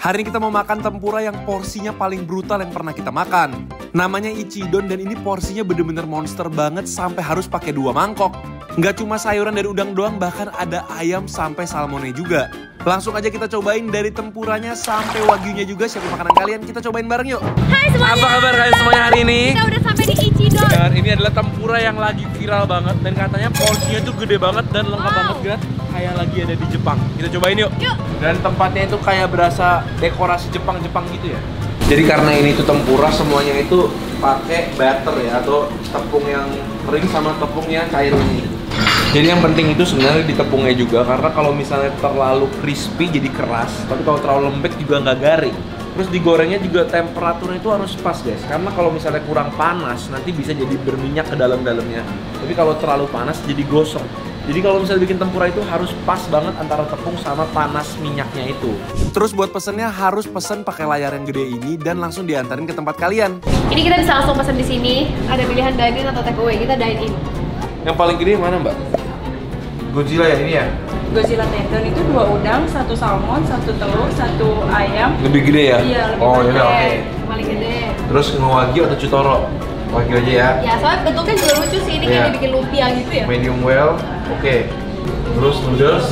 Hari ini kita mau makan tempura yang porsinya paling brutal yang pernah kita makan. Namanya Ichidon dan ini porsinya bener-bener monster banget sampai harus pakai 2 mangkok. Nggak cuma sayuran dari udang doang, bahkan ada ayam sampai salmonnya juga. Langsung aja kita cobain dari tempuranya sampai wagyunya juga. Siapin makanan kalian, kita cobain bareng yuk. Hai semuanya. Apa kabar kalian semuanya hari ini? Kita udah sampai di Ichidon. Dan ini adalah tempura yang lagi viral banget dan katanya porsinya tuh gede banget dan lengkap banget kan. Kayak lagi ada di Jepang. Kita cobain yuk. Dan tempatnya itu kayak berasa dekorasi Jepang-Jepang gitu ya. Jadi karena ini tuh tempura semuanya itu pakai batter ya, atau tepung yang kering sama tepung yang cair ini. Jadi yang penting itu sebenarnya di tepungnya juga, karena kalau misalnya terlalu crispy jadi keras, tapi kalau terlalu lembek juga nggak garing. Terus digorengnya juga temperaturnya itu harus pas guys, karena kalau misalnya kurang panas nanti bisa jadi berminyak ke dalam-dalamnya. Tapi kalau terlalu panas jadi gosong. Jadi kalau misalnya bikin tempura itu harus pas banget antara tepung sama panas minyaknya itu. Terus buat pesennya harus pesen pakai layar yang gede ini dan langsung diantarin ke tempat kalian. Ini kita bisa langsung pesen di sini. Ada pilihan dine-in atau take away. Kita dine-in. Yang paling gede mana mbak? Godzilla ya ini ya? Godzilla tendon itu 2 udang, 1 salmon, 1 telur, 1 ayam. Lebih gede ya? Iya, lebih gede. gede. Oke. Paling gede. Terus wagyu atau Chutoro? Wagyu aja ya? Ya soalnya bentuknya juga lucu sih. Ini kayak dibikin lumpia gitu ya. Medium well, oke. Terus noodles,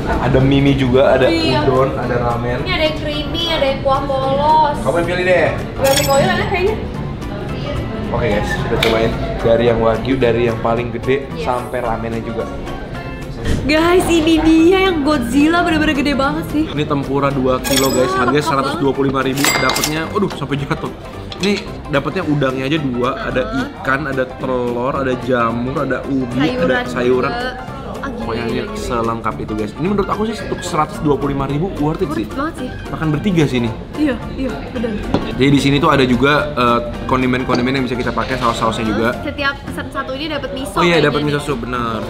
ada mimi juga, ada udon, ada ramen. Ini ada yang creamy, ada yang kuah polos. Kamu yang pilih deh. Garlic oil ada kayaknya. Oke guys, kita cobain dari yang wagyu, dari yang paling gede sampai ramennya juga. Guys, ini dia yang Godzilla, bener-bener gede banget sih. Ini tempura 2 kilo guys, harganya 125.000. Dapatnya, aduh sampai jatuh. Ini dapatnya udangnya aja 2, ada ikan, ada telur, ada jamur, ada ubi, ada sayuran. Pokoknya ini selengkap itu guys. Ini menurut aku sih untuk 125.000 worth it sih. Banget sih. Makan bertiga sini. Iya, bener. Jadi di sini tuh ada juga kondimen-kondimen yang bisa kita pakai, saus-sausnya juga. Setiap pesan satu ini dapat miso. Oh iya, dapat miso soup, bener.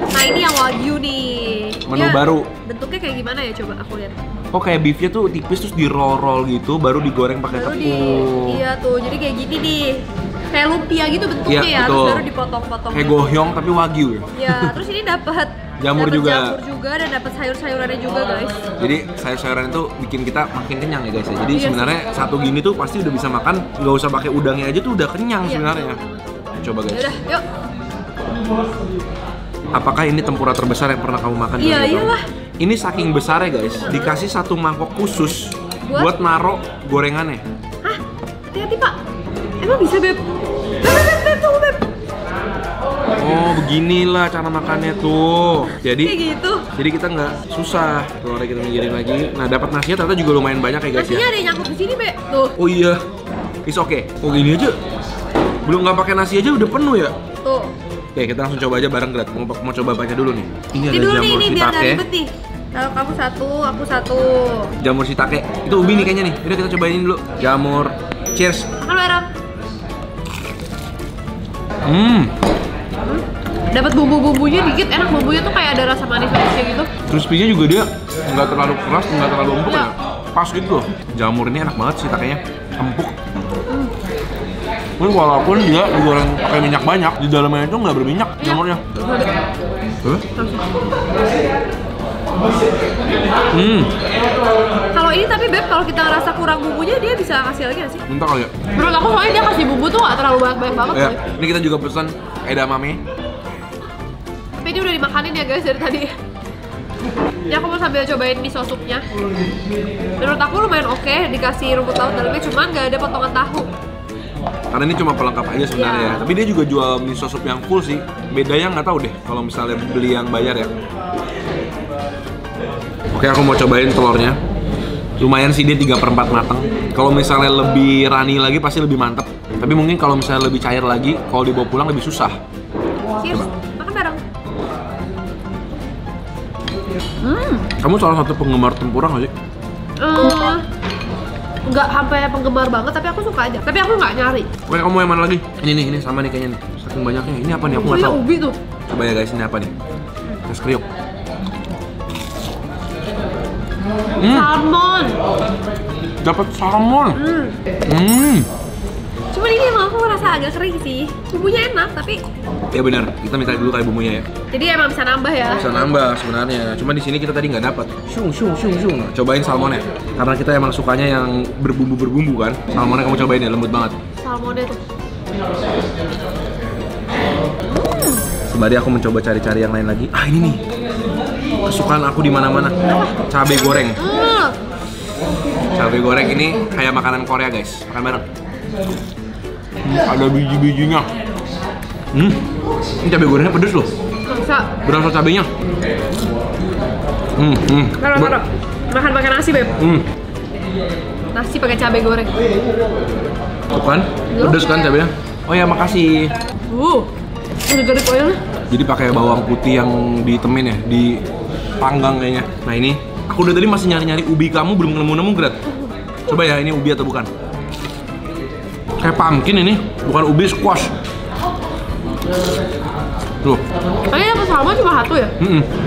Nah ini yang wagyu nih. Menu baru. Bentuknya kayak gimana ya, coba aku lihat. Oh kayak beefnya tuh tipis terus di roll gitu, baru digoreng pakai tepung. Iya tuh, jadi kayak gini nih. Kayak lumpia gitu bentuknya ya, betul. terus baru dipotong-potong. Kayak gohyong tapi wagyu ya. Iya, terus ini dapat jamur juga dan dapat sayur-sayurannya juga guys. Jadi sayur-sayuran itu bikin kita makin kenyang ya guys ya. Jadi sebenarnya satu gini tuh pasti udah bisa makan, nggak usah pakai udangnya aja tuh udah kenyang sebenarnya. Coba guys. Yaudah, yuk. Apakah ini tempura terbesar yang pernah kamu makan? Iya, iyalah. Ini saking besar ya guys, dikasih 1 mangkok khusus buat naro gorengannya. Hah? Hati-hati pak. Emang bisa beb? Beb, tunggu beb. Oh beginilah cara makannya tuh. Jadi kayak gitu. Jadi kita nggak susah. Telurnya kita pinggirin lagi. Nah dapat nasinya ternyata juga lumayan banyak ya guys. Nasinya ada yang nyangkut di sini beb. Tuh. Oh iya. It's okay. Oh gini aja. Belum nggak pakai nasi aja udah penuh ya. Tuh. Oke kita langsung coba aja bareng Glat. Mau coba baca dulu nih. Ini ada dulu jamur nih, biar shiitake. ribet nih. Kalau kamu 1, aku 1. Jamur shiitake. Itu ubi nih kayaknya nih. Udah kita cobain dulu. Jamur. Cheers. Makan bareng. Dapat bumbu-bumbunya dikit, enak bumbunya tuh kayak ada rasa manis-manisnya gitu. Crispy-nya juga dia nggak terlalu keras, nggak terlalu empuk ya. Pas gitu loh. Jamur ini enak banget sih shiitakenya. Empuk. Ini walaupun dia digoreng pakai minyak banyak, di dalamnya itu nggak berminyak jamurnya. Kalau ini tapi beb, kalau kita ngerasa kurang bumbunya dia bisa kasih lagi nggak sih? Minta kali ya? Menurut aku soalnya dia kasih bumbu tuh nggak terlalu banyak banget Ya, sih. ini kita juga pesan edamame. Tapi ini udah dimakanin ya guys dari tadi. Ya aku mau sambil cobain miso supnya. Menurut aku lumayan oke, dikasih rumput laut dalamnya, cuman nggak ada potongan tahu. Karena ini cuma pelengkap aja sebenarnya ya. Tapi dia juga jual miso sup yang full sih. Bedanya nggak tahu deh kalau misalnya beli yang bayar ya. Oke, aku mau cobain telurnya. Lumayan sih dia 3/4 matang. Kalau misalnya lebih runny lagi pasti lebih mantep. Tapi mungkin kalau misalnya lebih cair lagi, kalau dibawa pulang lebih susah. Cheers, makan bareng. Kamu salah satu penggemar tempura nggak sih? Nggak sampai penggemar banget, tapi aku suka aja. Tapi aku nggak nyari. Oke, kamu yang mana lagi? Ini sama nih kayaknya nih. Saking banyaknya. Ini apa nih? Aku nggak tahu. Ubi tuh. Coba ya guys, ini apa nih? Es kriuk. Salmon. Dapat salmon. Cuman ini emang aku ngerasa agak kering sih. Bumbunya enak tapi Ya benar, kita minta dulu kayak bumbunya ya. jadi emang bisa nambah ya. Bisa nambah sebenarnya. Cuma di sini kita tadi nggak dapat. Shung. Nah, cobain salmonnya. Karena kita emang sukanya yang berbumbu kan. Salmonnya kamu cobain ya, lembut banget. Salmonnya tuh. Sembari aku mencoba cari-cari yang lain lagi. Ah, ini nih. Kesukaan aku di mana-mana. Cabai goreng. Cabai goreng ini kayak makanan Korea, guys. Makan bareng. Ada biji-bijinya. Ini cabai gorengnya pedes loh. Masa? Berasa cabainya. Taruh. Makan pakai nasi, Beb. Nasi pakai cabai goreng. Tuh kan? Pedes kan cabainya? Oh ya, makasih. Gede-gede koilnya. Jadi pakai bawang putih yang ditemin ya, dipanggang kayaknya. Nah ini, aku udah tadi masih nyari-nyari ubi kamu belum nemu-nemu, Grat. Coba ya, ini ubi atau bukan? Kayak pumpkin ini, bukan ubi, squash. Tuh. Kayaknya dapat salmon cuma satu ya?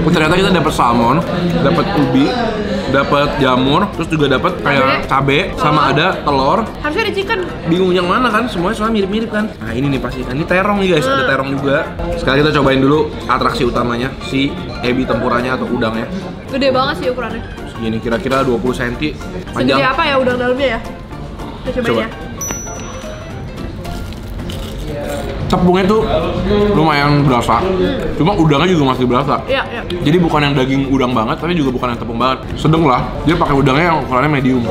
Ternyata kita dapat salmon, dapat ubi, dapat jamur, terus juga dapat kayak cabe, sama ada telur. Harusnya ada chicken. Bingung yang mana kan? Semuanya soalnya mirip-mirip kan? Nah ini nih pasti. Ini terong nih guys, ada terong juga. Sekarang kita cobain dulu atraksi utamanya, si ebi tempuranya atau udangnya. Gede banget sih ukurannya. Segini kira-kira 20 cm panjang. Segede apa ya udang dalamnya ya? Kita cobain Coba. ya. Tepungnya tuh lumayan berasa, cuma udangnya juga masih berasa. Iya. Jadi bukan yang daging udang banget, tapi juga bukan yang tepung banget. Sedang lah, dia pakai udangnya yang ukurannya medium.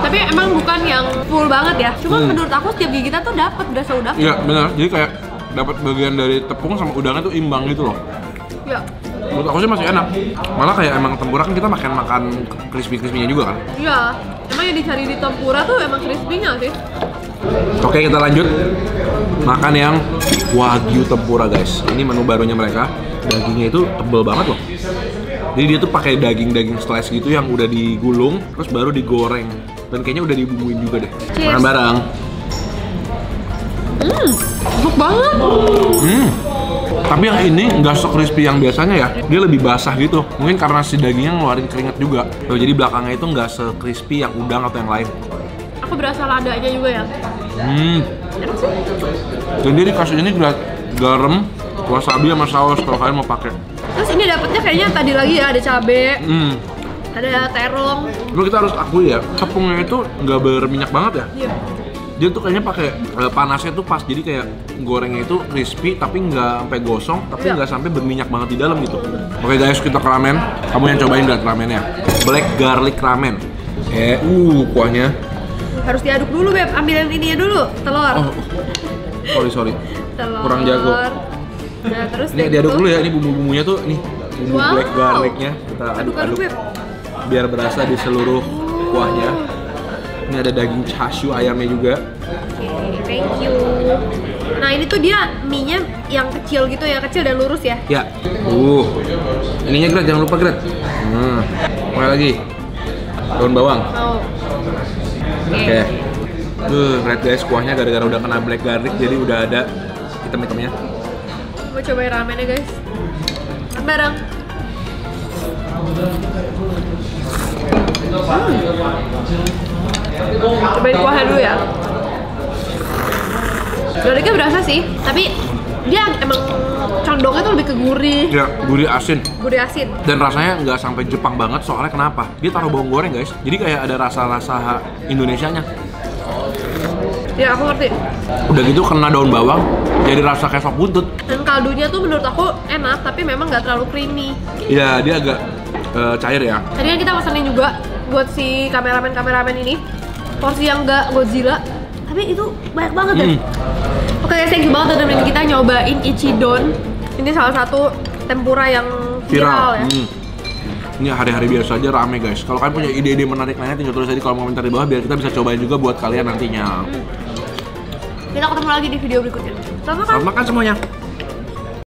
Tapi emang bukan yang full banget ya. Cuma menurut aku setiap gigitan tuh dapat berasa udang. Iya benar, jadi kayak dapat bagian dari tepung sama udangnya tuh imbang gitu loh. Iya. Menurut aku sih masih enak. Malah kayak emang tempura kan kita makan crispy-crispy-nya juga kan. Iya. Emang yang dicari di tempura tuh emang crispy-nya sih. Oke, kita lanjut makan yang wagyu tempura guys. Ini menu barunya mereka. Dagingnya itu tebel banget loh. Jadi dia tuh pakai daging slice gitu yang udah digulung terus baru digoreng dan kayaknya udah dibumbuin juga deh. Cheers. Makan bareng. Empuk banget. Tapi yang ini nggak se-crispy yang biasanya ya. Dia lebih basah gitu. Mungkin karena si dagingnya ngeluarin keringat juga. Tuh, jadi belakangnya itu nggak se-crispy yang udang atau yang lain. Aku berasa ladanya juga ya. Enak sih. Dan dia dikasih ini garam, wasabi sama saus kalau kalian mau pakai. Terus ini dapetnya kayaknya tadi lagi ya, ada cabe, ada terong. Cuma kita harus akui ya, tepungnya itu nggak berminyak banget ya. Iya. Dia tuh kayaknya pakai panasnya tuh pas, jadi kayak gorengnya itu crispy tapi nggak sampai gosong, tapi nggak sampai berminyak banget di dalam gitu. Oke guys, kita ke ramen. Kamu yang cobain lihat ramennya. Black garlic ramen. Kuahnya. Harus diaduk dulu, Beb. Ambilin ininya dulu, telur. Sorry. Telur. Kurang jago. Nah, terus Ini diaduk dulu ya, ini bumbu-bumbunya tuh nih. Bumbu black garlicnya kita aduk-aduk Beb. biar berasa di seluruh kuahnya. Ini ada daging chashu ayamnya juga. Oke, thank you. Nah, ini tuh dia mie-nya yang kecil gitu ya, kecil dan lurus ya. Ya. Ininya Grat, jangan lupa Grat. Mana lagi? Daun bawang. Oke. Lihat guys, kuahnya gara-gara udah kena black garlic jadi udah ada hitam-hitamnya. Mau cobain ramennya guys. Bareng. Cobain kuahnya dulu ya. Garlicnya berasa sih, tapi dia emang condongnya tuh lebih ke gurih. Ya, gurih asin. Gurih asin. Dan rasanya nggak sampai Jepang banget, soalnya kenapa? Dia taruh bawang goreng guys, jadi kayak ada rasa-rasa Indonesianya. Ya aku ngerti. Udah gitu kena daun bawang, jadi rasa kayak sop buntut. Dan kaldunya tuh menurut aku enak, tapi memang nggak terlalu creamy. Iya, dia agak cair ya. Tadi kan kita pesenin juga buat si kameramen ini porsi yang nggak Godzilla, tapi itu banyak banget ya. Oke guys, thank you banget udah nemenin kita nyobain Ichidon. Ini salah satu tempura yang viral ya. Ini hari-hari biasa aja rame guys. Kalau kalian punya ide-ide menarik lainnya tinggal tulis aja di kolom komentar di bawah biar kita bisa cobain juga buat kalian nantinya. Kita ketemu lagi di video berikutnya. Selamat makan. Selamat makan semuanya.